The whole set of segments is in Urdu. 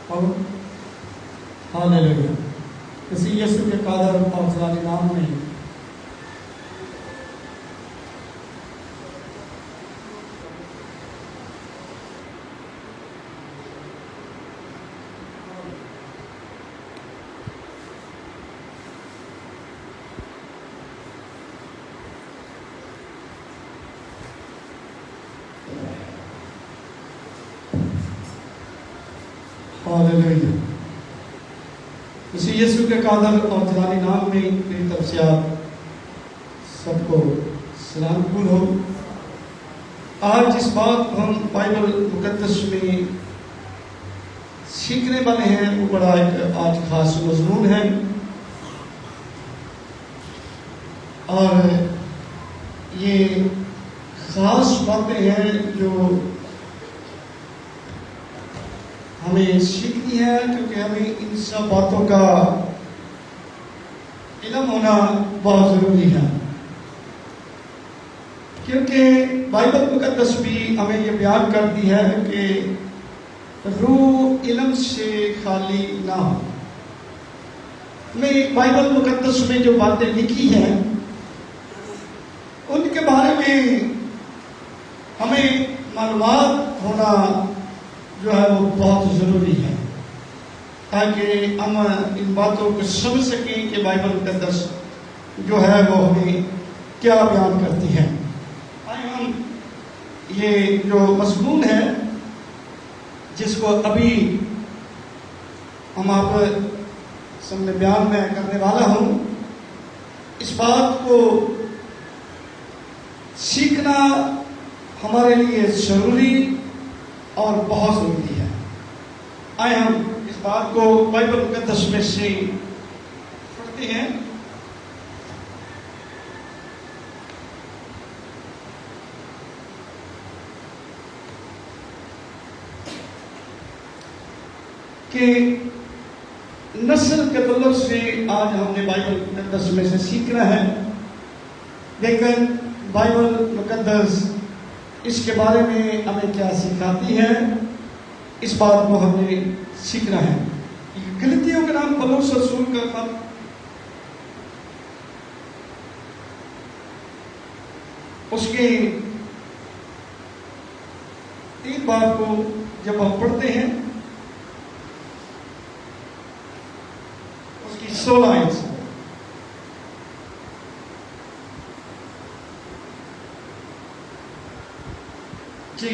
اور ہاللیلویا کسی یسوع کے قادر اور جلالی نام میں ہاللیلویا اسی یسوع کے قادر اور جلالی نام میں میری طرف سے آپ سب کو سلام قبول ہو۔ آج جس بات کو ہم بائبل مقدس میں سیکھنے والے ہیں وہ بڑا ایک آج خاص مضمون ہے، اور یہ خاص باتیں ہیں جو ہمیں سیکھنی ہے، کیونکہ ہمیں ان سب باتوں کا علم ہونا بہت ضروری ہے، کیونکہ بائبل مقدس بھی ہمیں یہ بیان کرتی ہے کہ روح علم سے خالی نہ ہو۔ میں بائبل مقدس میں جو باتیں لکھی ہیں ان کے بارے میں ہمیں معلومات ہونا جو ہے وہ بہت ضروری ہے، تاکہ ہم ان باتوں کو سمجھ سکیں کہ بائبل مقدس جو ہے وہ ہمیں کیا بیان کرتی ہے۔ ہم یہ جو مضمون ہے جس کو ابھی ہم آپ سامنے بیان میں کرنے والا ہوں، اس بات کو سیکھنا ہمارے لیے ضروری اور بہت ضروری ہے۔ آئے ہم اس بات کو بائبل مقدس میں سے پڑھتے ہیں۔ کہ نسل کے تعلق سے آج ہم نے بائبل مقدس میں سے سیکھنا ہے، لیکن بائبل مقدس اس کے بارے میں ہمیں کیا سکھاتی ہے، اس بات کو ہم نے سیکھنا ہے۔ گلتیوں کے نام پولس رسول کا خط اس کے 3 باب کو جب ہم پڑھتے ہیں، اس کی 16 آیت سے جی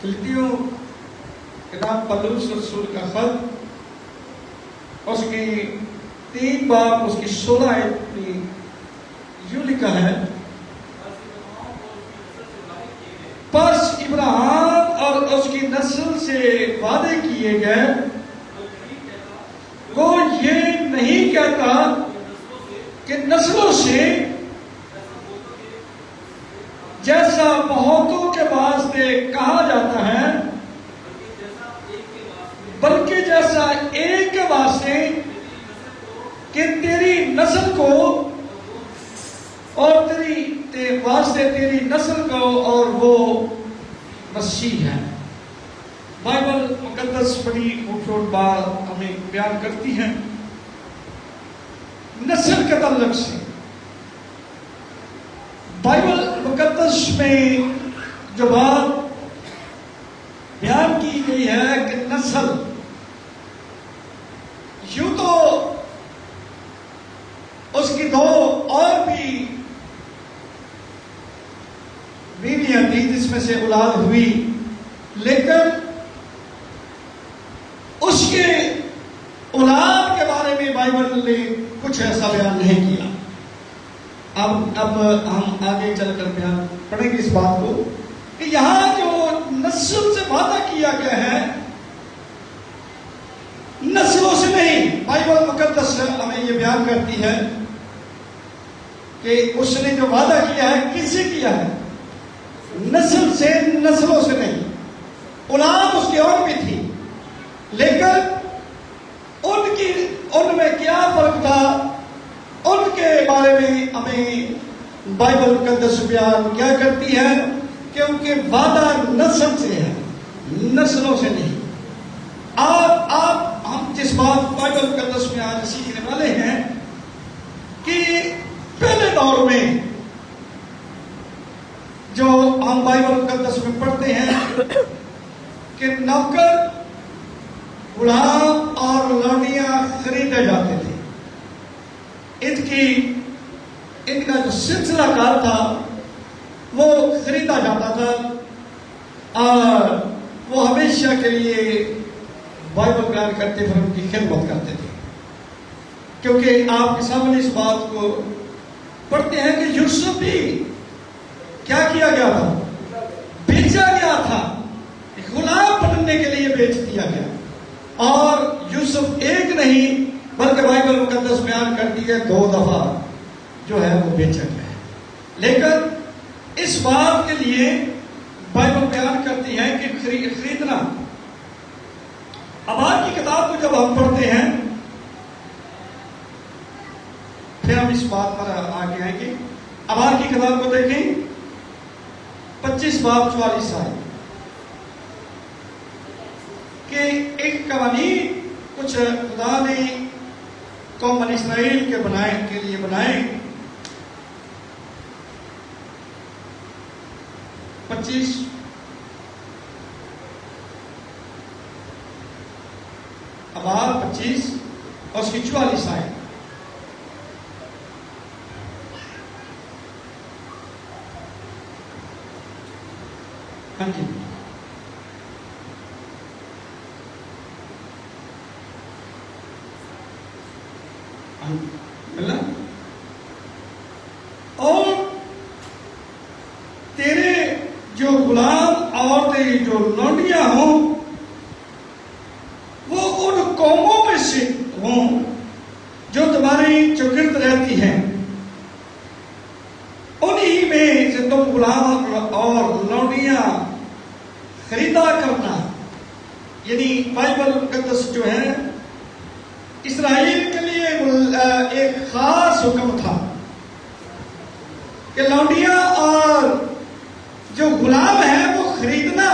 گلتیوں کے نام پولس رسول کا خط اس کی 3 باب اس کی 16 آیت میں یوں لکھا ہے، پس ابراہیم اور اس کی نسل سے وعدے کیے گئے، وہ یہ نہیں کہتا کہ نسلوں سے، جیسا بہتوں کے واسطے کہا جاتا ہے، بلکہ جیسا ایک کے واسطے کہ تیری نسل کو اور تیری واسطے تیری نسل کو، اور وہ مسیح ہے۔ بائبل مقدس بڑی خوبصورت بات ہمیں بیان کرتی ہے نسل کے تعلق سے۔ بائبل مقدس میں جو بات بیان کی گئی ہے کہ نسل، یوں تو اس کی 2 اور بھی بیویاں تھی جس میں سے اولاد ہوئی، لیکن اس کے اولاد کے بارے میں بائبل نے کچھ ایسا بیان نہیں کیا۔ اب ہم آگے چل کر بیان پڑھیں گے اس بات کو کہ یہاں جو نسل سے وعدہ کیا گیا ہے، نسلوں سے نہیں۔ بائبل مقدس ہمیں یہ بیان کرتی ہے کہ اس نے جو وعدہ کیا ہے کس سے کیا ہے؟ نسل سے، نسلوں سے نہیں۔ اولاد اس کی اور بھی تھی، لیکن ان میں کیا فرق تھا، ان کے بارے میں ہمیں بائبل مقدس بیان کیا کرتی ہے؟ کیونکہ وعدہ نسل سے ہے، نسلوں سے نہیں۔ آپ ہم جس بات بائبل مقدس میں آج سیکھنے والے ہیں کہ پہلے دور میں جو ہم بائبل مقدس میں پڑھتے ہیں کہ نوکر، غلام اور لونڈیاں خریدے جاتے تھے۔ ان کا جو سلسلہ کار تھا وہ خریدا جاتا تھا اور وہ ہمیشہ کے لیے بائبل بیان کرتے پھر ان کی خدمت کرتے تھے۔ کیونکہ آپ کے سامنے اس بات کو پڑھتے ہیں کہ یوسف بھی کیا کیا گیا تھا؟ بیچا گیا تھا، غلام بننے کے لیے بیچ دیا گیا۔ اور یوسف ایک نہیں بلکہ بائبل مقدس بیان کرتی ہے 2 دفعہ جو ہے وہ بیچا گیا ہے۔ لیکن اس بات کے لیے بائبل بیان کرتی ہے کہ خریدنا۔ ابار کی کتاب کو جب ہم پڑھتے ہیں پھر ہم اس بات پر آگے آئیں گے۔ ابار کی کتاب کو دیکھیں 25 باب 44 آئے کہ ایک قوانین کچھ خدا نے قوم بنی اسرائیل کے لیے بنائے۔ 25 ابار 25 اور اس کی 44 آئے۔ ہاں جی، ملا۔ اور تیرے جو غلام اور تیری جو لونڈیاں ہوں وہ ان قوموں میں سے ہوں جو تمہاری چوگرد رہتی ہیں، انہی میں سے تم غلام اور لونڈیاں خریدا کرنا۔ یعنی بائبل مقدس جو ہے اسرائیل کے لیے ایک خاص حکم تھا کہ لونڈیاں اور جو غلام ہے وہ خریدنا،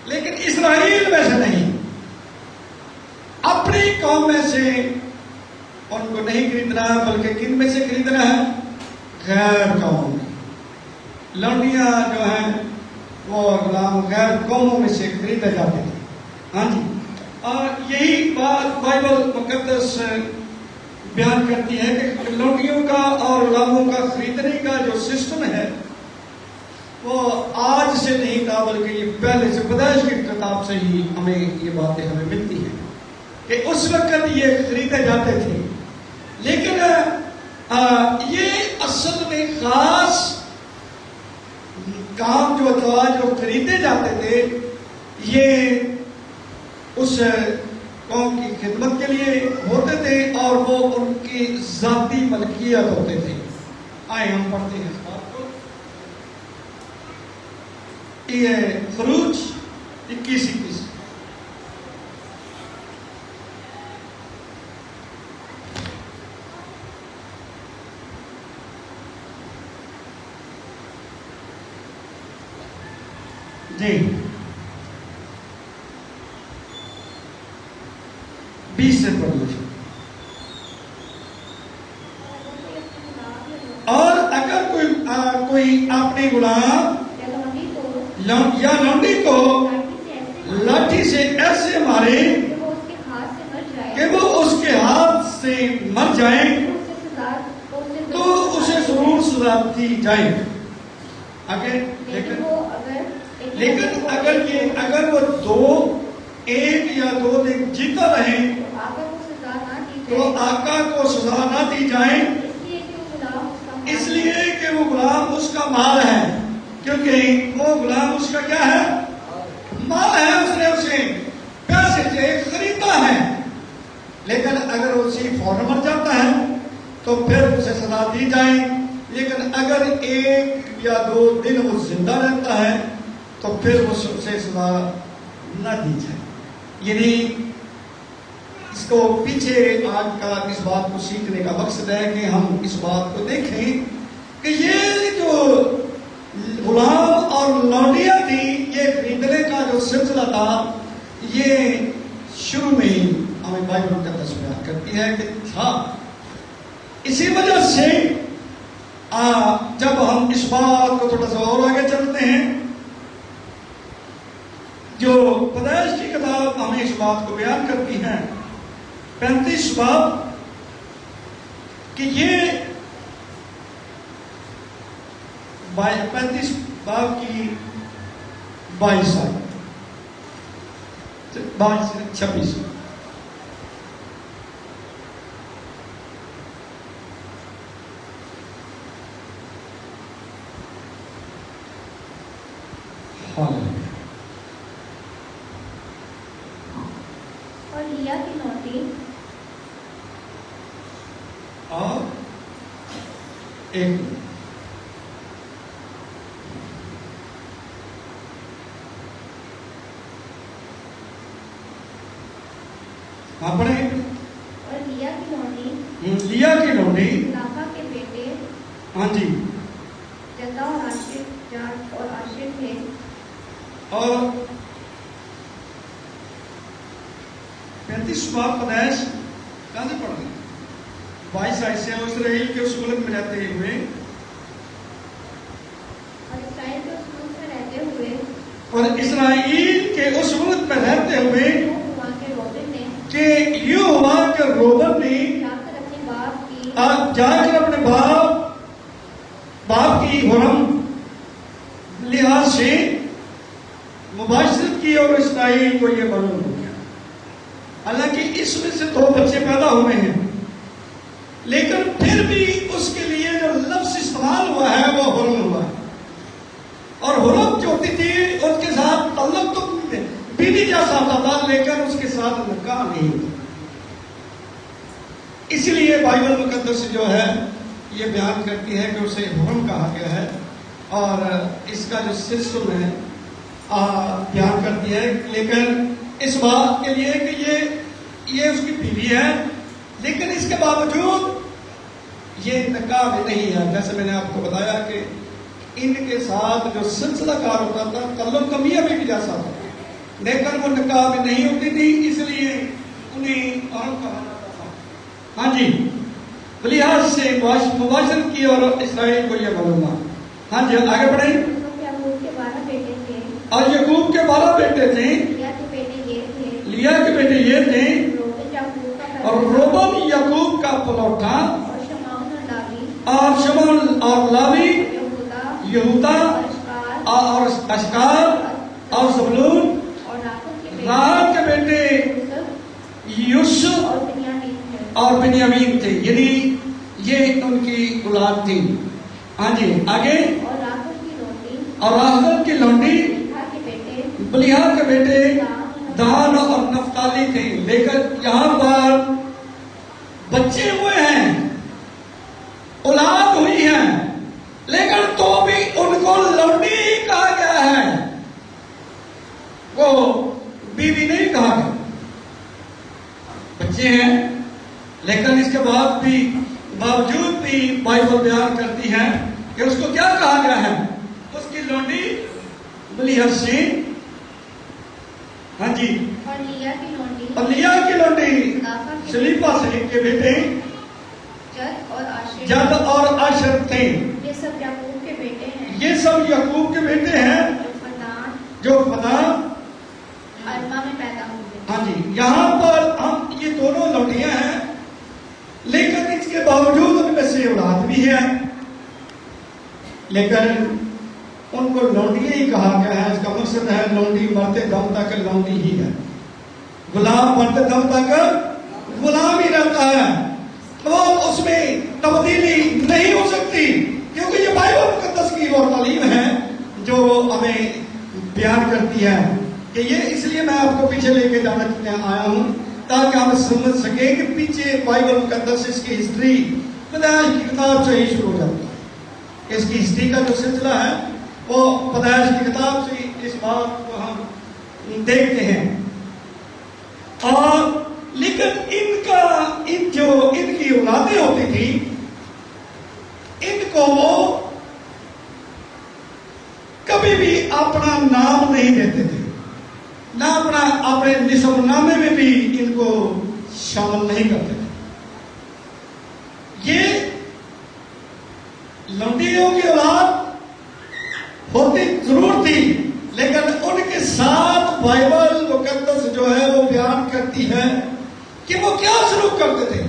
لیکن اسرائیل میں سے نہیں، اپنی قوم میں سے ان کو نہیں خریدنا، بلکہ کن میں سے خریدنا ہے؟ غیر قوم میں۔ لونڈیاں جو ہیں وہ غلام غیر قوموں میں سے خریدے جاتے تھے۔ ہاں جی، اور یہی بات بائبل مقدس بیان کرتی ہے کہ لونڈیوں کا اور غلاموں کا خریدنے کا جو سسٹم ہے وہ آج سے نہیں تھا، بلکہ یہ پہلے سے پیدائش کی کتاب سے ہی ہمیں یہ باتیں ہمیں ملتی ہیں کہ اس وقت یہ خریدے جاتے تھے۔ لیکن یہ اصل میں خاص کام جو تھا جو خریدے جاتے تھے یہ اس قوم کی خدمت کے لیے ہوتے تھے اور وہ ان کی ذاتی ملکیت ہوتے تھے۔ آئے ہم پڑھتے ہیں اس بات کو، یہ خروج 21:21۔ جی 20 سے پڑھ لیجیے۔ اور اگر کوئی اپنے غلام یا لونڈی کو لاٹھی سے ایسے مارے کہ وہ اس کے ہاتھ سے مر جائے تو اسے ضرور سزا دی جائے۔ لیکن اگر وہ ایک یا دو دن جیتا رہے تو آقا کو سزا نہ دی جائے، اس لیے کہ وہ غلام اس کا مال ہے، کیونکہ وہ غلام اس کا کیا ہے؟ مال ہے، اس نے اسے پیسے سے خریدا ہے۔ لیکن اگر اسی فوراً مر جاتا ہے تو پھر اسے سزا دی جائے، لیکن اگر 1 یا 2 دن وہ زندہ رہتا ہے تو پھر اسے سزا نہ دی جائے۔ یعنی اس کو پیچھے آج کا اس بات کو سیکھنے کا مقصد ہے کہ ہم اس بات کو دیکھیں کہ یہ جو غلام اور لونڈیاں تھی، یہ خریدنے کا جو سلسلہ تھا، یہ شروع میں ہی ہمیں بائبل کا تصویر کرتی ہے کہ تھا. اسی وجہ سے جب ہم اس بات کو تھوڑا سا اور آگے چلتے ہیں، جو پیدائش کی کتاب ہمیں اس بات کو بیان کرتی ہے 35 باب کہ یہ 35 باب کی 22 آیت 22 سے 26 اور لیا کی لونڈی اور ایک پڑھیں. اور لیا کی لونڈی لیا کی لونڈی لاقا کے بیٹے ہاں جی جدا اور عاشر تھے. اور 35 باب پیدائش کہاں سے پڑھ رہے ہیں؟ 22 آیت سے اسرائیل کے اس ملک میں رہتے ہوئے اور اسرائیل کے اس ملک میں رہتے ہوئے کہ یوں ہوا کہ روبن نے جا کر اپنے باپ کی حرم لحاظ سے مباشرت کی اور اسرائیل کو یہ معلوم ہو گیا. حالانکہ اس میں سے 2 بچے پیدا ہوئے ہیں، لیکن پھر بھی اس کے لیے جو لفظ استعمال ہوا ہے وہ حرم ہوا ہے. اور حرم جو ہوتی تھی اس کے ساتھ تعلق تو بیوی جیسا ہوتا تھا، لیکن اس کے ساتھ نکاح نہیں ہوتا. اس لیے بائبل مقدس جو ہے یہ بیان کرتی ہے کہ اسے حرم کہا گیا ہے، اور اس کا جو سلسلہ ہے بیان کرتی ہے. لیکن اس بات کے لیے کہ یہ اس کی بیوی ہے، لیکن اس کے باوجود یہ نکاح میں نہیں ہے. جیسے میں نے آپ کو بتایا کہ ان کے ساتھ جو سلسلہ کار ہوتا تھا تعلق کمیاں بھی جیسا تھا، لیکن وہ نکاح میں نہیں ہوتی تھی، اس لیے انہیں عورت کہا جاتا تھا. ہاں جی لحاظ سے مباشرت کی اور اسرائیل کو یہ معلوم ہے. ہاں جی آگے بڑھیں. اور یعقوب کے 12 بیٹے تھے. لیا کے بیٹے یہ تھے اور روبن یعقوب کا پلوٹا اور شمعون اور لاوی یہودا اور اشکار اور زبلون راحل کے بیٹے یوسف اور بنیامین تھے. یعنی یہ ان کی اولاد تھی. ہاں جی آگے. اور راحل کی لونڈی بلیہا کے بیٹے دان اور نفتالی تھے. لیکن یہاں پر بچے ہوئے ہیں، اولاد ہوئی ہے، لیکن تو بھی ان کو لونڈی کہا گیا ہے، وہ بیوی نہیں کہا گیا. بچے ہیں، لیکن اس کے باوجود بھی بائبل بیان کرتی ہے کہ اس کو کیا کہا گیا ہے؟ اس کی لونڈی بلیہا سے. ہاں جی. اور لیا کی لونڈی سلیپا سے کے بیٹے جد اور عاشر تھے. یہ سب یعقوب کے بیٹے ہیں. یہ سب یعقوب کے بیٹے ہیں جو فدان میں پیدا ہوئے. ہاں جی یہاں پر ہم یہ دونوں لونڈیاں ہیں، لیکن اس کے باوجود ان میں سے اولاد بھی ہے، لیکن ان کو لونڈیاں ہی کہا گیا ہے. اس کا مقصد ہے لونڈی مرتے دم تک لونڈی ہی ہے، غلام مرتے دم تک غلام ہی رہتا ہے. تو اس میں تبدیلی نہیں ہو سکتی، کیونکہ یہ بائبل مقدس کی وہ تعلیم ہے جو ہمیں بیان کرتی ہے کہ یہ. اس لیے میں آپ کو پیچھے لے کے جانا آیا ہوں تاکہ ہم سمجھ سکیں کہ پیچھے بائبل مقدس اس کی ہسٹری پیدائش کی کتاب سے ہی شروع ہو جاتی ہے. اس کی ہسٹری کا جو سلسلہ ہے وہ پیدائش کی کتاب سے اس بات کو ہم دیکھتے ہیں. اور لیکن لیکن ان کی اولادیں ہوتی تھی، ان کو کبھی بھی اپنا نام نہیں دیتے تھے، نہ اپنے نسب نامے میں بھی ان کو شامل نہیں کرتے تھے. یہ لونڈیوں کی اولاد ہوتی ضرور تھی، لیکن ان کے ساتھ بائبل مقدس جو ہے وہ بیان کرتی ہے کہ وہ کیا سلوک کرتے تھے،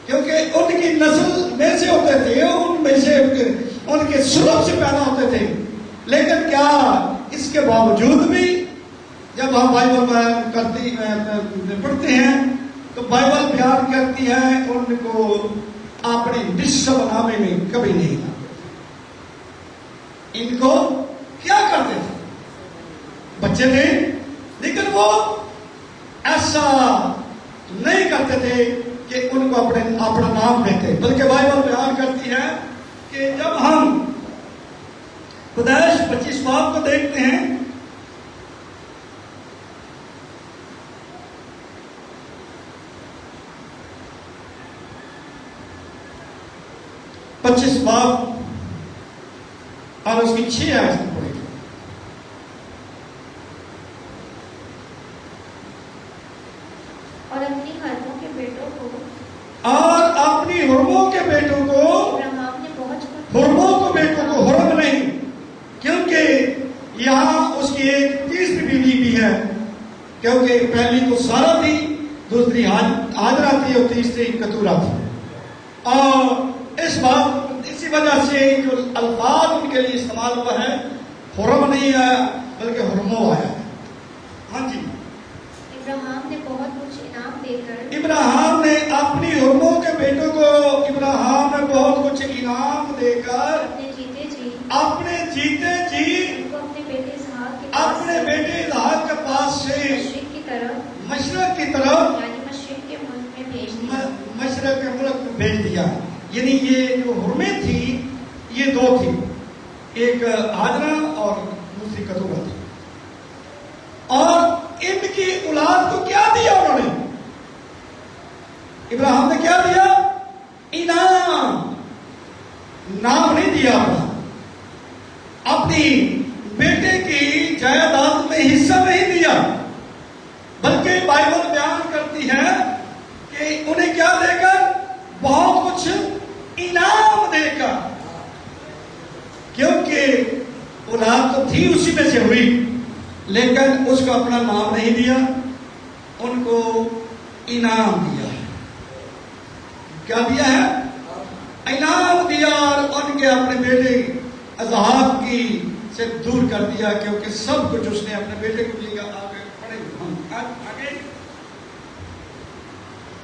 کیونکہ ان کی نسل میں سے ہوتے تھے، ان میں سے ان کے سلوک سے پیدا ہوتے تھے. لیکن کیا اس کے باوجود بھی جب ہم بائبل پڑھتے ہیں تو بائبل بیان کرتی ہے ان کو اپنے نسب نامے میں کبھی نہیں لاتے. ان کو کیا کرتے تھے؟ بچے تھے، لیکن وہ ایسا نہیں کرتے تھے کہ ان کو اپنا نام دیتے، بلکہ بائبل بیان کرتی ہے کہ جب ہم پیدائش 25 باب کو دیکھتے ہیں، باب اور اس کی 6 آیت پڑھیں گے. اور اپنی حرموں کے بیٹوں کو ابراہیم نے بہت کچھ حرموں کو بیٹوں کو حرم نہیں، کیونکہ یہاں اس کی ایک تیسری بیوی بھی ہے، کیونکہ پہلی تو سارا تھی، دوسری ہاجرہ تھی اور تیسری کتورہ تھی. اور اسی وجہ سے جو الفاظ ان کے لیے استعمال ہوا ہے، حرم نہیں آیا بلکہ حرمو آیا ہے. ہاں جی. ابراہیم نے بہت کچھ انعام دے کر ابراہیم نے اپنی حرموں کے بیٹوں کو بہت کچھ انعام دے کر اپنے جیتے جی ان کو اپنے بیٹے اسحاق کے پاس سے مشرق کی طرف یعنی مشرق کے ملک میں بھیج دیا. مشرق کے ملک میں بھیج دیا. یعنی یہ جو حرمیں تھی یہ 2 تھی، ایک ہاجرہ اور دوسری کتورہ تھی. اور ان کی اولاد کو کیا دیا انہوں نے؟ ابراہیم نے کیا دیا؟ انعام. نام نہیں دیا اپنی بیٹے کی جائیداد میں حصہ نہیں دیا، بلکہ بائبل بیان کرتی ہے کہ انہیں کیا دے کر؟ بہت کچھ انعام دے کر. کیونکہ اولاد تو تھی اسی میں سے ہوئی، لیکن اس کو اپنا نام نہیں دیا، ان کو انعام دیا ہے. کیا دیا ہے؟ انعام دیا. اور ان کے اپنے بیٹے اسحاق کی سے دور کر دیا، کیونکہ سب کچھ اس نے اپنے بیٹے کو دیا. آگے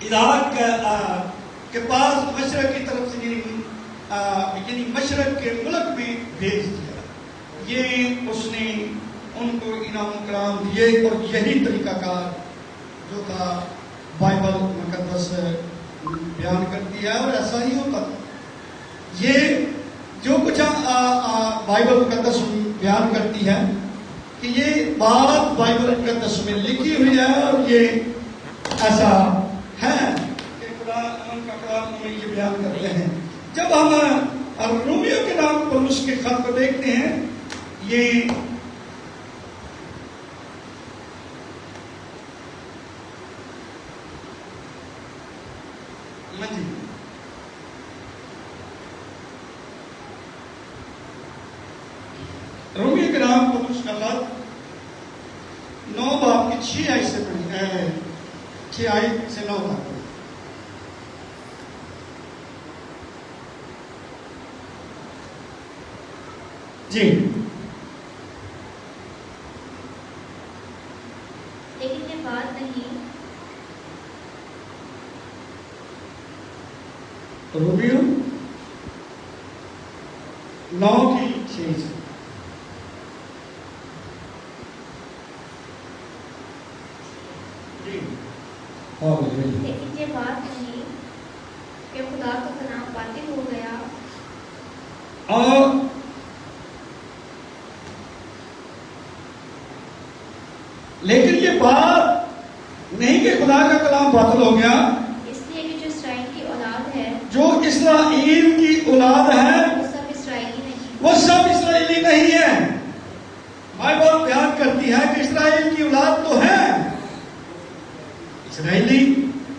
اسحاق کے پاس مشرق کی طرف سے یعنی مشرق کے ملک میں بھیج دیا. یہ اس نے ان کو انعام کرام دیے. اور یہی طریقہ کار جو تھا بائبل مقدس بیان کرتی ہے، اور ایسا ہی ہوتا تھا. یہ جو کچھ بائبل مقدس بیان کرتی ہے کہ یہ بات بائبل مقدس میں لکھی ہوئی ہے، اور یہ ایسا ہے کہ قرآن کا کلام میں یہ بیان کرتے ہیں. جب ہم رومیوں کے نام پر اس کے خط کو دیکھتے ہیں، یہ رومیوں کے نام پر اس کا خط 9 باب کی 6 آیت سے پڑھی ہے، 6 آیت سے 9 تک. جی. لیکن یہ بات نہیں رومیو 9 کی 6 سے. لیکن یہ بات نہیں کہ خدا کا کلام باطل ہو گیا، اور لیکن یہ بات نہیں کہ خدا کا کلام باطل ہو گیا، اس لیے کہ جو اسرائیل کی اولاد ہے جو اسرائیل کی اولاد ہے وہ سب اسرائیلی نہیں، وہ سب اسرائیلی نہیں ہے۔ بائبل بیان کرتی ہے کہ اسرائیل کی اولاد تو ہے، اسرائیلی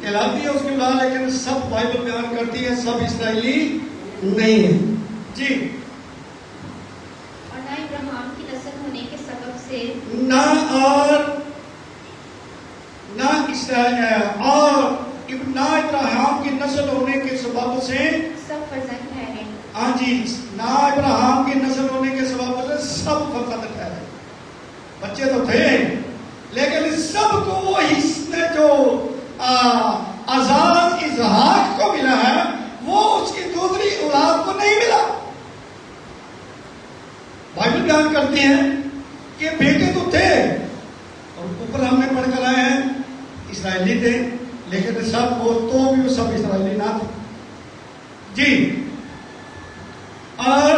کہلاتی ہے اس کی اولاد، لیکن سب بائبل بیان کرتی ہے سب اسرائیلی نہیں ہے۔ جی، اور نہ ابراہیم کی نسل ہونے کے سبب سے نہ ابراہیم کی نسل ہونے کے سبب سے سب فرزند ٹھہرے۔ ہاں جی، نہ ابراہیم کی نسل ہونے کے سبب سے سب فرزند ٹھہرے۔ بچے تو تھے لیکن سب کو وہ حصے جو آزاد اسحاق کو ملا ہے وہ اس کی دوسری اولاد کو نہیں ملا۔ بائبل بیان کرتی ہے کہ بیٹے تو تھے، اور اوپر ہم نے پڑھ کر آئے ہیں اسرائیلی تھے، لیکن سب وہ تو بھی وہ سب اسرائیلی نہ تھے۔ جی، اور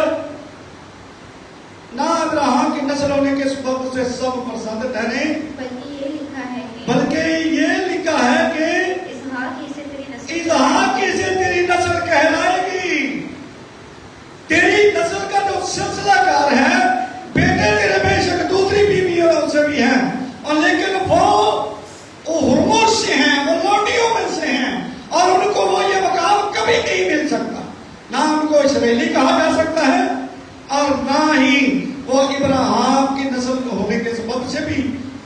نہ ابراہیم کی نسل ہونے کے سبب سے سب فرزند ٹھہرے، بلکہ یہ لکھا ہے کہ اسحاق ہی سے تیری نسل کہلائے گی۔ تیری نسل کا جو سلسلہ کار ہے، بیٹے تیرے بے شک دوسری بیویوں سے بھی ہیں، اور لیکن وہ ہرموز سے ہیں، وہ لوٹیوں میں سے ہیں، اور ان کو وہ یہ مقام کبھی نہیں مل سکتا۔ نہ ان کو اسرائیلی کہا جا سکتا ہے، اور نہ ہی وہ ابراہیم کی نسل ہونے کے سبب سے بھی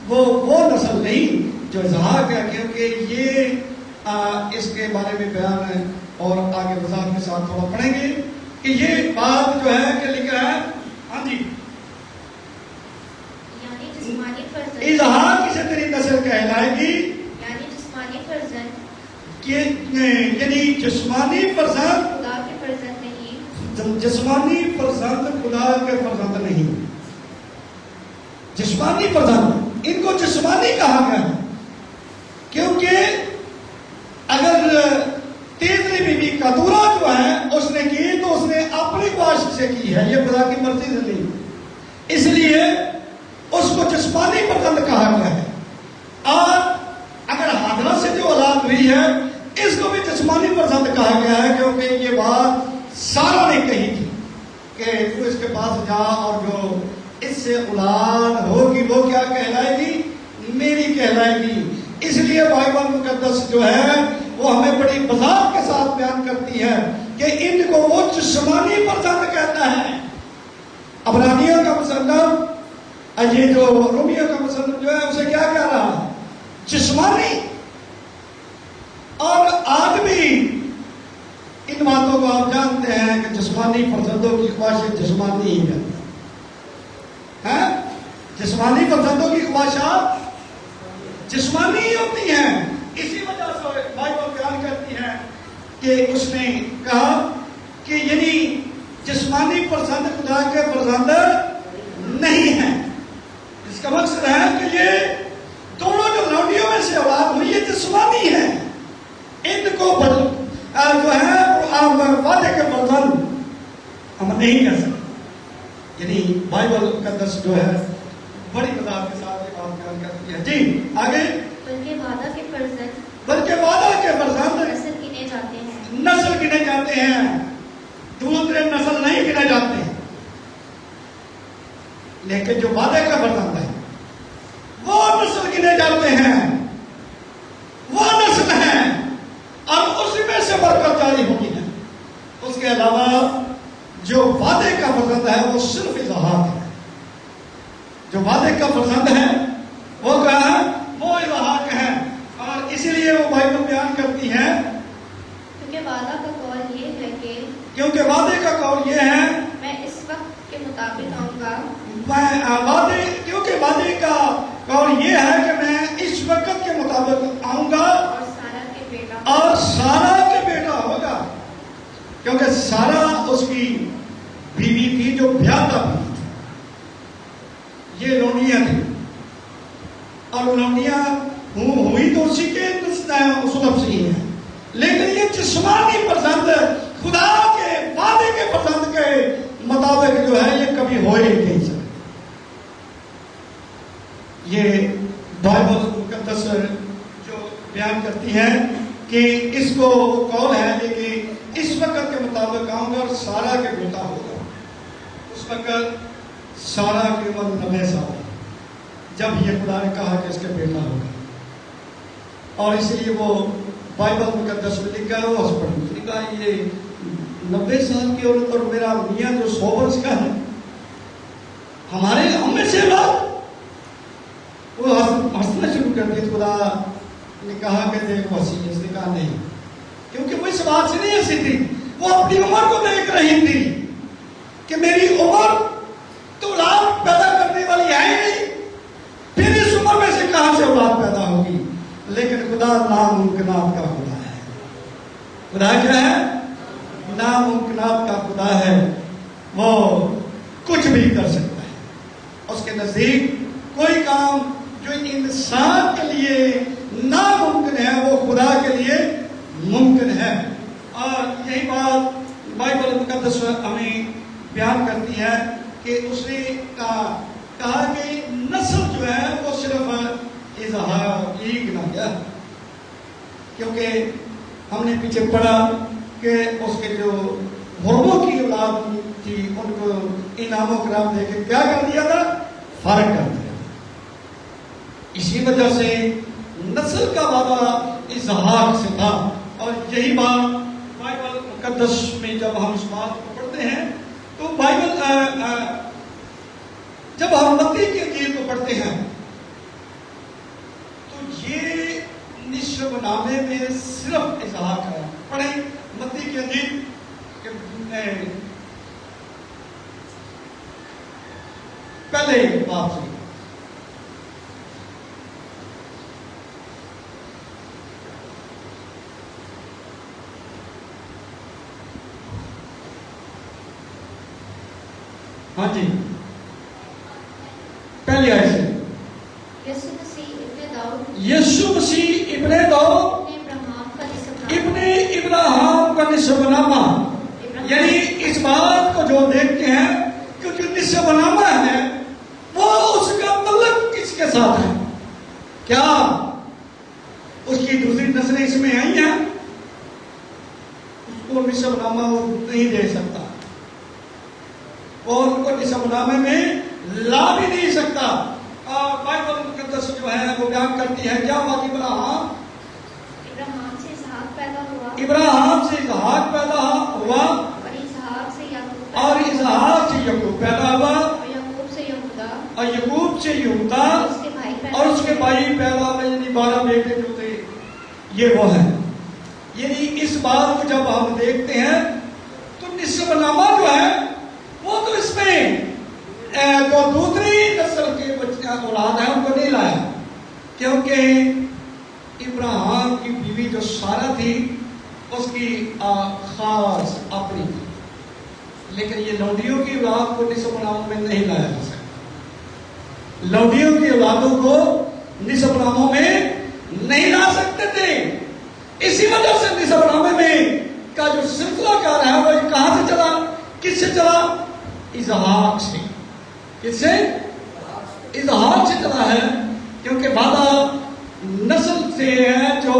وہ نسل نہیں جو اسحاق ہے، کیونکہ یہ اس کے بارے میں بیان ہے، اور آگے وضاحت کے ساتھ تھوڑا پڑھیں گے کہ یہ بات جو ہے کہ لکھا ہے۔ ہاں جی، یعنی جسمانی فرزند، اسحاق سے تیری نسل کہلائے گی، یعنی جسمانی فرزند، یعنی جسمانی فرزند خدا کے فرزند نہیں، جسمانی فرزند خدا کے فرزند نہیں۔ جسمانی فرزند، ان کو جسمانی کہا گیا ہے کیونکہ اگر تیسری بیوی کتورا جو ہے اس نے کی تو اس نے اپنی خواہش سے کی ہے، یہ خدا کی مرضی سے نہیں، اس لیے اس کو جسمانی فرزند کہا گیا ہے۔ اور اگر حاجرہ سے جو اولاد ہوئی ہے اس کو بھی جسمانی فرزند کہا گیا ہے، کیونکہ یہ بات سارا نے کہی تھی کہ تو اس کے پاس جا اور جو اس سے اولاد ہوگی وہ کیا کہلائے گی؟ میری کہلائے گی۔ اس لیے بائبل مقدس جو ہے وہ ہمیں بڑی وضاحت کے ساتھ بیان کرتی ہے کہ ان کو وہ جسمانی فرزند کہتا ہے۔ عبرانیوں کا مصنف، یہ جو رومیوں کا مصنف جو ہے اسے کیا کہہ رہا ہے؟ جسمانی۔ اور آج بھی ان باتوں کو آپ جانتے ہیں کہ جسمانی فرزندوں کی خواہشیں جسمانی ہی رہتی ہیں، جسمانی فرزندوں کی خواہشات جسمانی ہی ہوتی ہیں۔ اسی وجہ سے بائبل بیان کرتی ہے کہ اس نے کہا کہ یعنی جسمانی فرزند خدا کے فرزند نہیں ہے۔ اس کا مقصد ہے کہ یہ دونوں جو لوٹیوں میں سے اولاد ہوئی یہ جسمانی ہے، ان کو جو ہے وعدے کے فرزند ہم نہیں کہہ سکتے۔ یعنی بائبل مقدس جو ہے بڑی وضاحت کے ساتھ یہ بات بیان کرتی ہے۔ جی آگے، بلکہ وعدہ کے فرزند نسل گنے جاتے ہیں، نسل گنے جاتے ہیں، دوسرے نسل نہیں گنے جاتے ہیں، لیکن جو وعدے کا فرزند ہے وہ نسل گنے جاتے ہیں، وہ نسل ہے، اور اسی میں سے برکت جاری ہوتی ہے۔ اس کے علاوہ جو وعدے کا فرزند ہے وہ صرف اسحاق ہے۔ جو وعدے کا فرزند ہے وہ کیا ہے؟ وہ اسحاق ہے۔ اور اسی لیے وہ بائبل بیان کرتی ہے کیونکہ وعدے کا قول یہ ہے میں اس وقت کے مطابق آؤں گا، کیونکہ وعدے کا قول یہ ہے کہ میں اس وقت کے مطابق آؤں گا، اور سارا کے بیٹا ہوگا، کیونکہ سارا اس کی بیوی تھی جو بیاہتا بھی تھی، یہ لونڈیاں تھی، اور لونڈیاں ہوئی تو اسی کے سلب سے ہی ہے، لیکن یہ جسمانی فرزند خدا کے وعدے کے فرزند کے مطابق جو ہے یہ کبھی ہو ہی نہیں سکتا۔ یہ بائبل مقدس جو بیان کرتی ہے کہ اس کو قول ہے لیکن اس وقت کے مطابق آؤں گا اور سارا کے بیٹا ہوگا. اس وقت سارا کی عمر 90 سال جب یہ خدا نے کہا کہ اس کے بیٹا ہوگا. اور اس لیے وہ بائبل مقدس میں لکھا ہے وہ پڑھ کہا یہ 90 سال کی عورت اور میرا میاں جو 100 برس کا ہے ہمارے ہم میں سے بات وہ ہنسنا شروع کر دی. خدا نے کہا کہ دیکھ ہنسی. اس نے کہا نہیں, کیونکہ وہ اس بات سے نہیں ہنسی تھی, وہ اپنی عمر کو دیکھ رہی تھی کہ میری عمر تو اولاد پیدا کرنے والی ہے نہیں, پھر اس عمر میں سے کہاں سے اولاد پیدا ہوگی. لیکن خدا ناممکنات کا خدا ہے. خدا کیا ہے؟ ناممکنات کا خدا ہے. وہ کچھ بھی کر سکتا ہے. اس کے نزدیک کوئی کام جو انسان کے لیے ناممکن ہے وہ خدا کے لیے ممکن ہے. اور یہی بات بائبل مقدس ہمیں بیان کرتی ہے کہ اس نے کہا کہ نسل جو ہے وہ صرف اظہار ایک نہ کیا, کیونکہ ہم نے پیچھے پڑھا کہ اس کے جو غربوں کی اولاد تھی ان کو انعام و کرام دے کے کیا کر دیا تھا؟ فرق کر دیا. اسی وجہ سے نسل کا وعدہ اظہار سے تھا. اور یہی بات بائبل مقدس میں جب ہم اس بات کو پڑھتے ہیں تو بائبل جب ہم متی کی انجیل کو پڑھتے ہیں تو یہ نصف نامے میں صرف اظہار کرا. پڑھیں متی کی انجیل پہلے بات سے ہاں جی پہلی آئے سے یسوع مسیح ابن داؤد ابن ابراہیم کا نصف نامہ, یعنی اس بات کو جو دیکھتے ہیں کہ جو نصف نامہ ہے وہ اس کا تعلق کس کے ساتھ ہے. کیا اس کی دوسری نسلیں اس میں آئی ہیں؟ اس کو نصف نامہ وہ نہیں دے سکتا اور ان کو نصف نامے میں لا بھی نہیں سکتا. بائبل مقدس جو ہے وہ بیان کرتی ہے کیا ہوا کہ ابراہیم سے اسحاق پیدا ہوا اور اسحاق سے یعقوب پیدا ہوا اور یعقوب سے یہودا اور اس کے بھائی پیدا ہوئے, یعنی 12 بیٹے جو تھے یہ وہ ہیں. یعنی اس بات کو جب ہم دیکھتے ہیں تو نصف نامہ جو ہے وہ تو اس میں جو دوسری نسل کے بچے اولاد ہیں ان کو نہیں لایا, کیونکہ ابراہیم کی بیوی جو سارہ تھی اس کی خاص اپنی تھی, لیکن یہ لوڈیوں کی اولاد کو نصف ناموں میں نہیں لایا جا سکتا. لوڈیوں کی اولادوں کو نصف ناموں میں نہیں لا سکتے تھے. اسی وجہ سے نصف نامے میں کا جو سلسلہ کار ہے وہ کہاں سے چلا, کس سے چلا؟ اظہار سے. کس سے؟ اظہار سے چلا ہے, کیونکہ وعدہ نسل سے ہے جو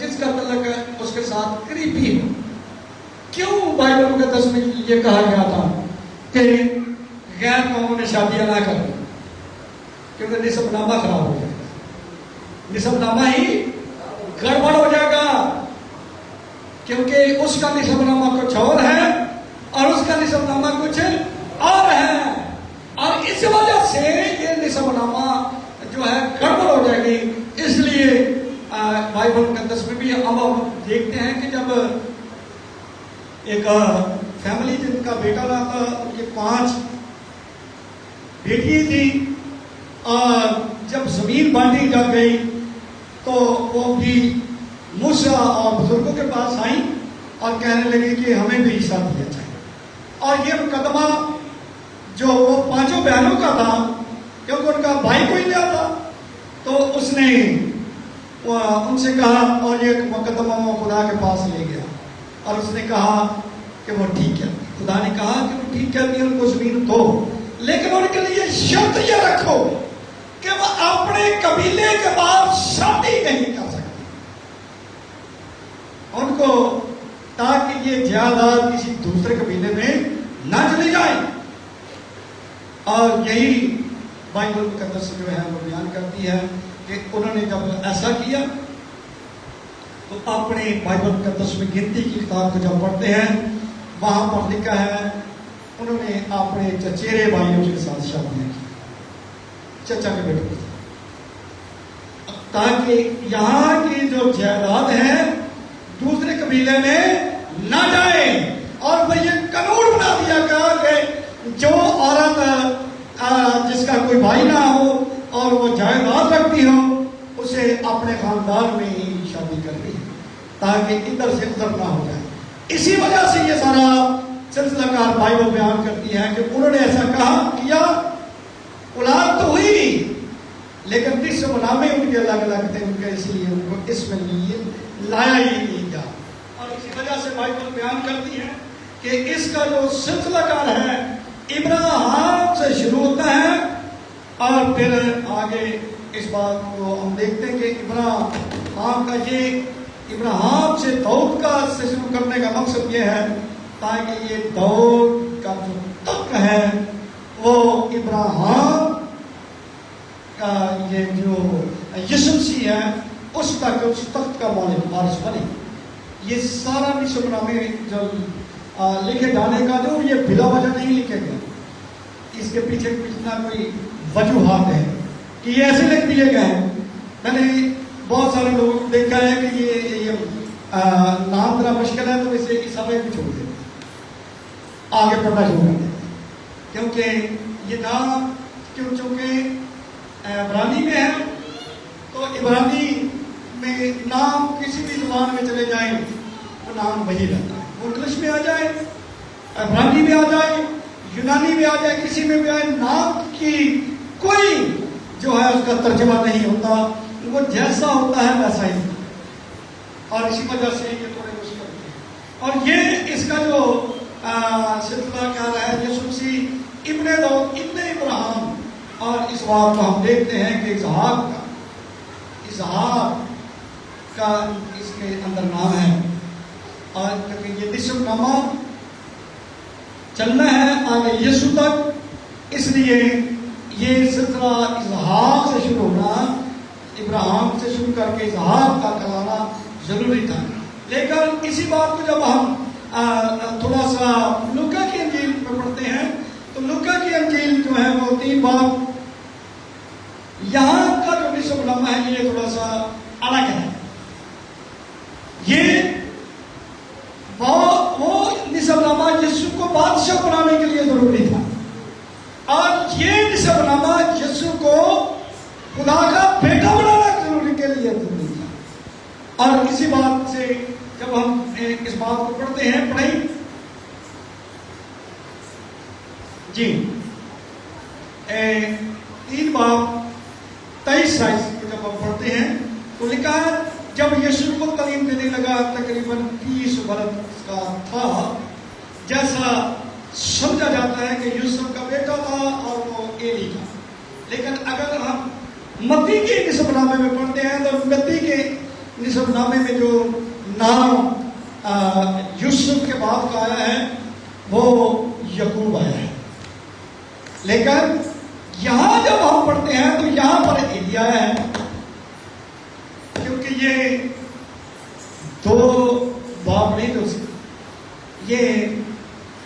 جس کا تعلق ہے اس کے ساتھ قریبی ہو. کیوں بائبل مقدس میں یہ کہا گیا تھا کہ غیر قوموں نے شادیاں نہ کریں؟ کیونکہ نصف نامہ خراب ہو جائے گا, نصف نامہ ہی گڑبڑ ہو جائے گا, کیونکہ اس کا نصف نامہ کچھ اور ہے اور اس کا نصف نامہ کچھ اور ہے, اور اس وجہ سے یہ نصف نامہ جو ہے گڑبڑ ہو جائے گی. اس لیے بائبل مقدس میں بھی ہم دیکھتے ہیں کہ جب ایک فیملی جن کا بیٹا رہا تھا, یہ 5 بیٹی تھی, اور جب زمین بانٹی جا گئی تو وہ بھی موسیٰ اور بزرگوں کے پاس آئیں اور کہنے لگی کہ ہمیں بھی حصہ دیا جائے. اور یہ مقدمہ جو وہ 5 بہنوں کا تھا, کیونکہ ان کا بھائی کوئی نہیں تھا, تو اس نے ان سے کہا اور یہ مقدمہ وہ خدا کے پاس لے گیا اور اس نے کہا کہ وہ ٹھیک ہے. خدا نے کہا کہ وہ ٹھیک ہے, ان کو زمین دو, لیکن ان کے لیے شرط یہ رکھو کہ وہ اپنے قبیلے کے بعد شادی نہیں کر سکتے. ان کو تاکہ یہ جائیداد کسی دوسرے قبیلے میں نہ چلی جائے. اور یہی بائبل مقدس جو ہے وہ بیان کرتی ہے کہ انہوں نے جب ایسا کیا تو اپنے بائبل مقدس میں گنتی کی کتاب کو جب پڑھتے ہیں وہاں پر لکھا ہے انہوں نے اپنے چچیرے بھائیوں کے ساتھ شادیاں کی, چچا کے بیٹوں کے ساتھ, تاکہ یہاں کی جو جائیداد ہے دوسرے قبیلے میں نہ جائے. اور وہ یہ قانون بنا دیا گیا کہ جو عورت جس کا کوئی بھائی نہ ہو اور وہ جائیداد رکھتی ہو اسے اپنے خاندان میں ہی شادی کر لی تاکہ ادھر سے ادھر نہ ہو جائے. اسی وجہ سے یہ سارا سلسلہ کار بائبل بیان کرتی ہے کہ انہوں نے ایسا کہا کیا, اولاد تو ہوئی لیکن نصف نامے ان کے الگ الگ تھے, ان کے اس لیے ان کو اس میں لایا ہی نہیں گیا. اور اسی وجہ سے بائبل بیان کرتی ہے کہ اس کا جو سلسلہ کار ہے ابراہیم سے شروع ہوتا ہے اور پھر آگے اس بات کو ہم دیکھتے ہیں کہ ابراہیم کا یہ ابراہیم سے داؤد کا سے شروع کرنے کا مقصد یہ ہے تاکہ یہ داؤد کا جو تخت ہے وہ ابراہیم کا یہ جو یسوع مسیح ہے اس تک اس تخت کا مالک وارث بنے. یہ سارا نصف نامے جو لکھے جانے کا جو یہ بلا وجہ نہیں لکھے گئے, اس کے پیچھے کتنا کوئی وجوہات ہے کہ یہ ایسے لکھ دیے گئے ہیں. میں نے بہت سارے لوگوں کو دیکھا ہے کہ یہ نام ذرا مشکل ہے تو اسے عیسائی بھی چھوڑ دیتے آگے پڑھنا شروع کر دیتے کیونکہ یہ نام چونکہ عبرانی میں ہے تو عبرانی میں نام کسی بھی زبان میں چلے جائیں وہ نام وہی رہتا ہے. وہ انگلش میں آ جائے, عبرانی میں آ جائے, یونانی میں آ جائے, کسی میں بھی آئے, نام کی کوئی جو ہے اس کا ترجمہ نہیں ہوتا, وہ جیسا ہوتا ہے ویسا ہی. اور اسی وجہ سے یہ تھوڑے مشکل ہے. اور یہ اس کا جو سلسلہ کیا رہا ہے یسوع مسیح ابن داؤد ابن ابراہیم, اور اس بات کو ہم دیکھتے ہیں کہ اسحاق کا اس کے اندر نام ہے. اور کیونکہ یہ نصف نامہ چلنا ہے آگے یسوع تک, اس لیے یہ سلسلہ اسحاق سے شروع ہونا, ابراہیم سے شروع کر کے اسحاق کا کرانا ضروری تھا. لیکن اسی بات کو جب ہم تھوڑا سا لوکا کی انجیل میں پڑھتے ہیں تو لوکا کی انجیل جو ہے وہ 3 باب, یہاں کا جو نصف نامہ ہے یہ تھوڑا سا الگ ہے. یہ وہ نصف نامہ یسوع کو بادشاہ بنانے کے لیے ضروری تھا, اور یہ نصف نامہ یسوع کو خدا کا بیٹا بنانا ضروری کے لیے ضروری تھا. اور اسی بات سے جب ہم اس بات کو پڑھتے ہیں پڑھیں جی 3 باب 23 آیت کو جب ہم پڑھتے ہیں تو لکھا ہے جب یسوع کو تعلیم دینے لگا تقریباً 30 برس کا تھا, جیسا سمجھا جاتا ہے کہ یوسف کا بیٹا تھا اور وہ ایلی کا. لیکن اگر ہم متی کے نصف نامے میں پڑھتے ہیں تو متی کے نصف نامے میں جو نام یوسف کے بعد کا آیا ہے وہ یعقوب آیا ہے. لیکن یہاں جب ہم پڑھتے ہیں تو یہاں پر ایلی آیا ہے, کیونکہ یہ 2 باب نہیں تو یہ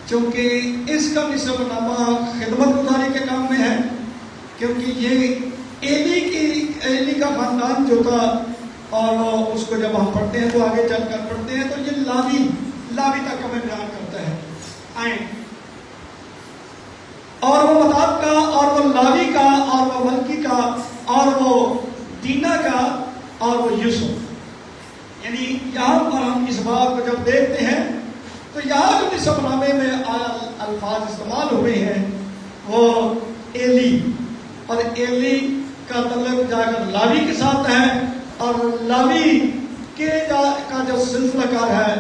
چونکہ اس کا نصف نامہ خدمت گزاری کے کام میں ہے, کیونکہ یہ ایلی کا خاندان جو تھا, اور اس کو جب ہم پڑھتے ہیں تو آگے چل کر پڑھتے ہیں تو یہ لاوی تک ہمیں بیان کرتا ہے. آئیں اور وہ متات کا اور وہ لاوی کا اور وہ ملکی کا اور وہ دینا کا اور وہ یوسف, یعنی یہاں پر ہم اس بات کو جب دیکھتے ہیں تو یہاں جو نصف نامے میں الفاظ استعمال ہوئے ہیں وہ ایلی, اور ایلی کا تعلق جا کر لاوی کے ساتھ ہے, اور لاوی کا جو سلسلہ کار ہے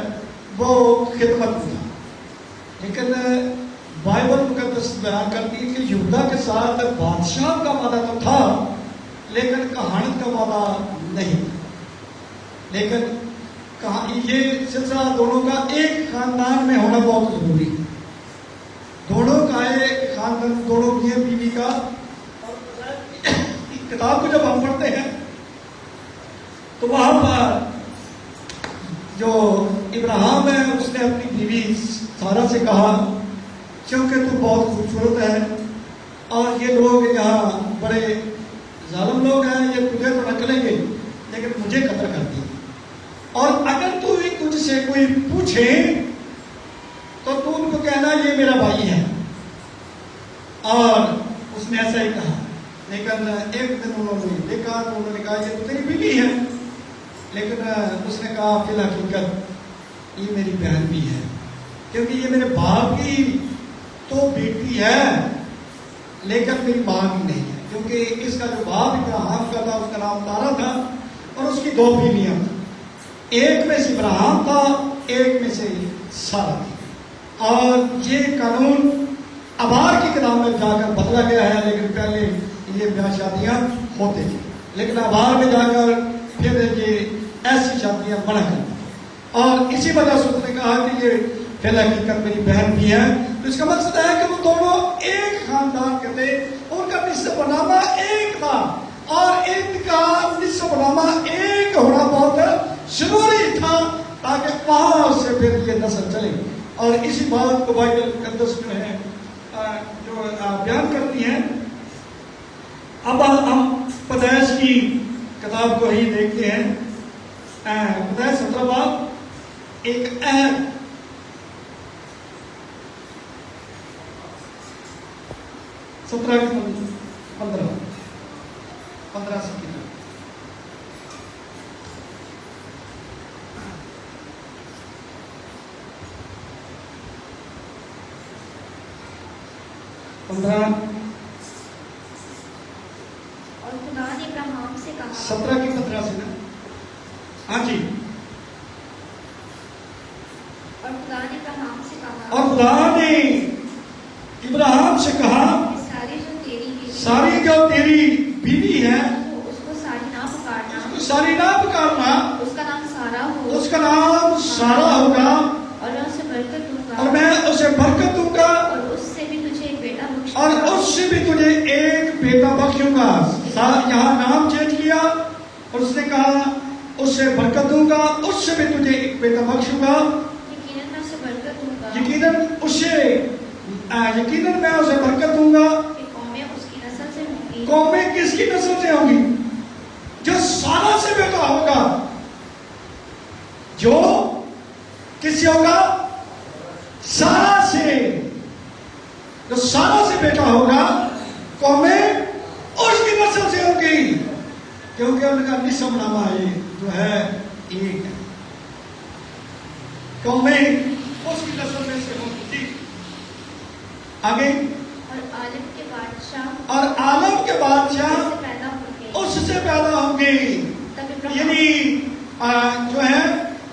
وہ خدمت تھا. لیکن بائبل مقدس بیان کرتی ہے کہ یہودا کے ساتھ بادشاہ کا وعدہ تو تھا لیکن کہانت کا وعدہ نہیں. لیکن یہ سلسلہ دونوں کا ایک خاندان میں ہونا بہت ضروری ہے. دونوں کا ایک خاندان، دونوں میاں بیوی کا. کتاب کو جب ہم پڑھتے ہیں تو وہاں پر جو ابراہیم ہے اس نے اپنی بیوی سارہ سے کہا کیونکہ تو بہت خوبصورت ہے اور یہ لوگ یہاں بڑے ظالم لوگ ہیں، یہ تجھے تو رکھ لیں گے لیکن مجھے قتل کر دیں، اور اگر تو تجھ سے کوئی پوچھے تو تو ان کو کہنا یہ میرا بھائی ہے. اور اس نے ایسا ہی کہا، لیکن ایک دن انہوں نے دیکھا تو انہوں نے کہا یہ تو تیری بیوی ہے، لیکن اس نے کہا فی الحقیقت یہ میری بہن بھی ہے، کیونکہ یہ میرے باپ کی تو بیٹی ہے لیکن میری ماں بھی نہیں ہے، کیونکہ اس کا جو باپ ابراہیم کا تھا اس کا نام تارا تھا اور اس کی دو بیویاں تھیں، ایک میں سے ابراہیم تھا ایک میں سے سارہ تھی. اور یہ قانون ابار کی کتاب میں جا کر بدلا گیا ہے، لیکن پہلے یہ بیاہ شادیاں ہوتے تھے، لیکن ابار میں جا کر پھر یہ ایسی شادیاں منع کر دی. اور اسی وجہ سے اس نے کہا کہ یہ فی الحقیقت میری بہن بھی ہے. تو اس کا مقصد ہے کہ وہ دونوں ایک خاندان کے تھے، ان کا نسب و نامہ ایک تھا اور ان کا نسب و نامہ ایک ہونا بہت ضروری تھا تاکہ وہاں سے پھر یہ نسل چلے. اور اسی بات کو بائبل مقدس جو ہے جو بیان کرتی ہیں. اب ہم پیدائش کی کتاب کو ہی دیکھتے ہیں. پیدائش 17 باب ایک اہم 17 سے 15 سے 15. اور خدا نے ابراہیم سے کہا 17 کی 15 سے نا. ہاں جی. اور خدا نے ابراہیم سے کہا اور خدا نے ابراہیم سے کہا ساری جو تیری بیوی ہے اس کو ساری نہ پکارنا، اس کو ساری نہ پکارنا، اس کا نام سارا ہو، اس کا نام سارا ہوگا اور میں اسے برکت دوں گا، اور میں اسے برکت دوں گا اور اس سے بھی تجھے ایک بیٹا بخشوں اور گا، اس سے بھی تجھے ایک بیٹا بخشوں گا. یہاں نام چینج کیا اور اس نے کہا اس سے برکت دوں گا، اس سے بھی تجھے ایک بیٹا بخشوں گا. یقیناً میں اسے برکت دوں گا، یقیناً میں اسے برکت دوں گا. کہ قومیں اس کی نسل سے ہوں گی. قومیں کس کی نسل سے ہوں گی؟ جو سارا سے بیٹا ہوگا. جو کس سے ہوگا؟ سارا سے. جو سارا سے بیٹا ہوگا قومیں اس کی نسل سے ہوں گی، کیونکہ ان کا نسب نامہ جو ہے ایک ہے. قومیں اس کی نسل میں سے ہوں گی. آگے اور عالم کے بادشاہ اور عالم کے بادشاہ سے پیدا ہوں گے. اس سے پیدا ہوں گے. تب ابراہیم یعنی جو ہے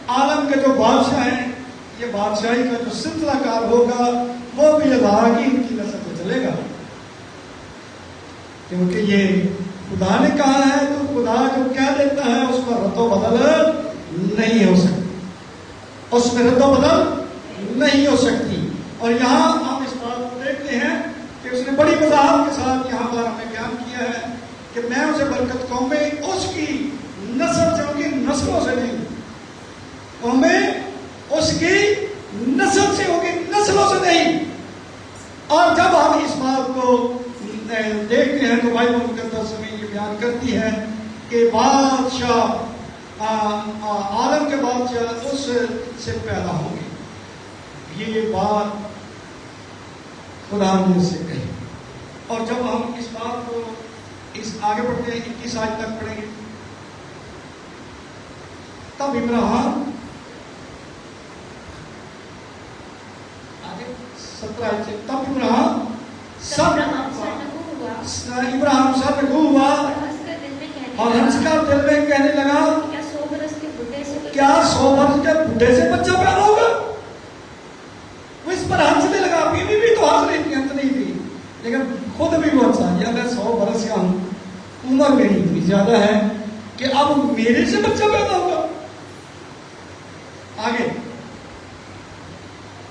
عالم کے جو بادشاہ ہیں، یہ بادشاہی کا جو سلسلہ کار ہوگا وہ بھی اللہ کی ان کی نسل سے چلے گا، کیونکہ یہ خدا نے کہا ہے. تو خدا جو کہہ دیتا ہے اس پر رد و بدل نہیں ہو سکتی، اس میں رد و بدل نہیں ہو سکتی. اور یہاں ہم اس بات کو دیکھتے ہیں کہ اس نے بڑی وضاحت کے ساتھ یہاں پر ہمیں بیان کیا ہے کہ میں اسے برکت قومیں اس کی نسل سے ہوگی، نسلوں سے نہیں. قومیں اس کی نسل سے ہوگی، نسلوں سے نہیں. اور جب ہم اس بات کو دیکھتے ہیں تو بائبل مقدس میں یہ بیان کرتی ہے کہ بادشاہ عالم کے بادشاہ اس سے پیدا ہوں گے. یہ بات خدا نے اس سے کہی. اور جب ہم اس بات کو آگے بڑھتے ہیں 21 آیت تک پڑھیں گے. تب ابراہیم 17 آیت سے تب ابراہیم سرنگو ہوا اور ہنس کر دل میں کہنے لگا کیا 100 برس کے بڈھے سے کیا 100 برس کے بڈھے سے بچہ پیدا ہوگا؟ وہ اس پر ہنسنے لگا. بیوی بھی تو ہنس رہی تھی، ہنس نہیں تھی، لیکن خود بھی وہ ہنسا. یا میں 100 برس کا ہوں، عمر میری اتنی زیادہ ہے کہ اب میرے سے بچہ پیدا ہوگا. آگے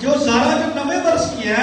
جو سارا جو 90 برس کی ہے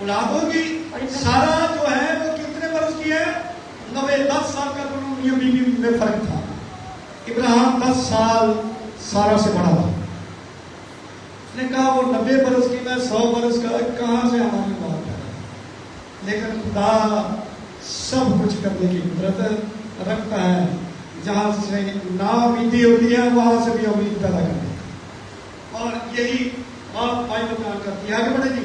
اولاد ہوگی. سارا جو ہے وہ کتنے برس کی ہے؟ 90. 10 سال کا دونوں میاں بیوی میں فرق تھا. ابراہیم 10 سال سارا سے بڑا تھا. اس نے کہا وہ 90 برس کی میں 100 برس کا کہاں سے ہماری بات کر رہا ہے. لیکن خدا سب کچھ کرنے کی قدرت رکھتا ہے. جہاں سے نا امیدی ہوتی ہے وہاں سے بھی امید پیدا کرتے ہیں. اور یہی بات بائبل بیان کرتی ہے. آگے بڑھے جی.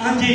ہاں جی.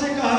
سے کہا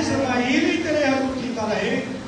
اسماعیل ہی تیرے حضور جیتا رہے.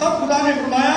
تب خدا نے فرمایا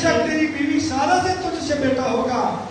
شک تیری بیوی سارا سے تجھ سے بیٹا ہوگا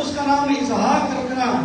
اس کا نام اسحاق رکھنا.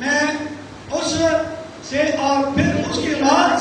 میں اس سے اور پھر اس کی اولاد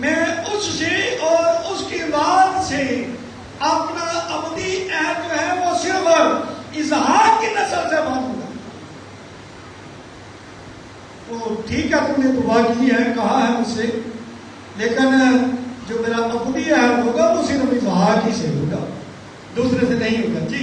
میں اس سے اور اس کی اولاد سے اپنا ابدی عہد جو ہے وہ صرف اسحاق کی نسل سے باندھوں گا. تو ٹھیک ہے تم نے دعا کی ہے کہا ہے مجھ سے لیکن جو میرا ابدی عہد ہوگا وہ صرف اسحاق ہی سے ہوگا دوسرے سے نہیں ہوگا. جی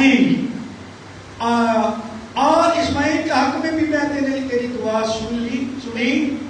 جی. اور اسماعیل کے حق میں بھی میں تیری دعا سنی.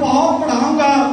بہت بڑھاؤں گا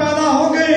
پیدا ہو گئے.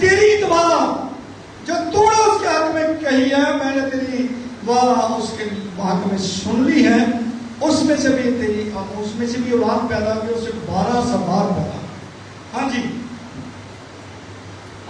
تیری دعا جو تو نے اس کے حق میں کہی ہے میں نے تیری دعا اس کے حق میں سن لی ہے. اس میں سے بھی اولاد پیدا ہوئی اس سے 12 سردار پیدا. ہاں جی.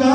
گا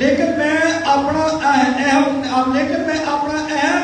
لیکن میں اپنا عہد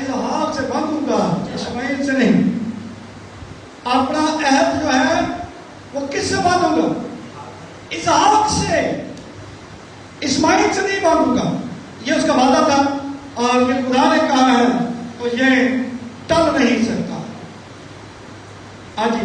اسحاق سے باندھوں گا اسماعیل سے نہیں. اپنا عہد جو ہے وہ کس سے باندھوں گا؟ اسحاق سے. اسماعیل سے نہیں باندھوں گا. یہ اس کا وعدہ تھا اور یہ خدا نے کہا ہے تو یہ ٹل نہیں سکتا. ہاں جی.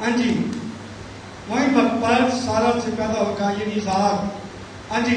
ہاں جی. وہیں وقت پر سارا سے پیدا ہوگا یہ اسحاق. ہاں جی.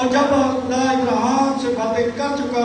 اور جب خدا ابراہیم سے باتیں کر چکا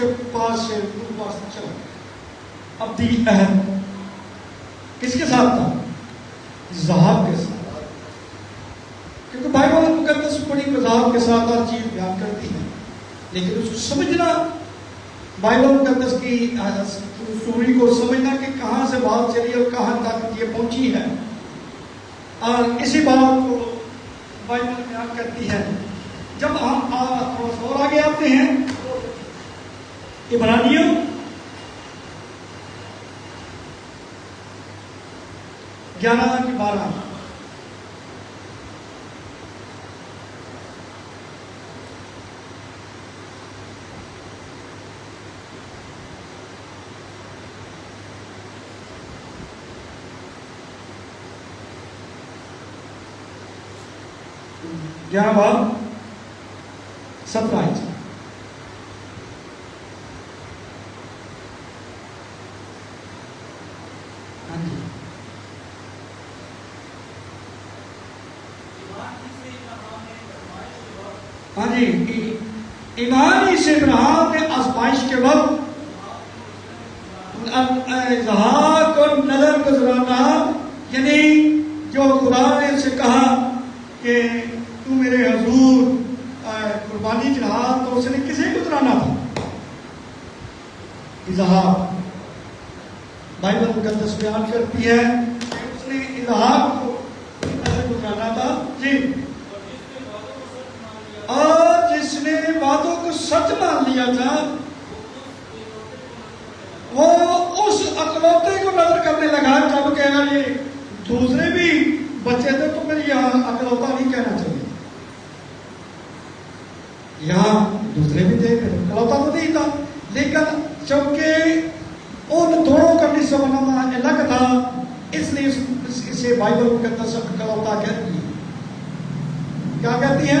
کے پاس سے اوپر چلا ابدی عہد کس کے ساتھ تھا؟ اسحاق کے ساتھ. کیونکہ بائبل مقدس بڑی وضاحت کے ساتھ ہر چیز بیان کرتی ہے لیکن اس کو سمجھنا بائبل مقدس کی اسٹوری کو سمجھنا کہ کہاں سے بات چلی اور کہاں تک یہ پہنچی ہے. اور اسی بات کو بائبل بیان کرتی ہے. جب ہم تھوڑا سا اور آگے آتے ہیں عبرانیوں 11:12 11:17 ہاں جی. ہاں جی. ایمان ہی سے ابراہیم نے آزمائش کے وقت اسحاق کو نظر گزرانا یعنی جو خدا نے اسے کہا کہ تو میرے حضور قربانی چڑھا تو اس نے کسے گزرانا تھا؟ اسحاق. بائبل مقدس بیان کرتی ہے کہ اس نے اسحاق کو نظر گزرانا تھا. جی. اور جس نے باتوں کو سچ مان لیا تھا وہ اس اکلوتے کو نظر کرنے لگا. جب کہنا یہ دوسرے بھی بچے تھے تو پھر یہاں اکلوتا نہیں کہنا چاہیے. یہاں دوسرے بھی تھے اکلوتا تو نہیں تھا لیکن چونکہ ان دونوں کا نصف بنانا الگ تھا اس لیے اسے بائبل مقدس اکلوتا کہتی ہے. کیا کہتی ہے؟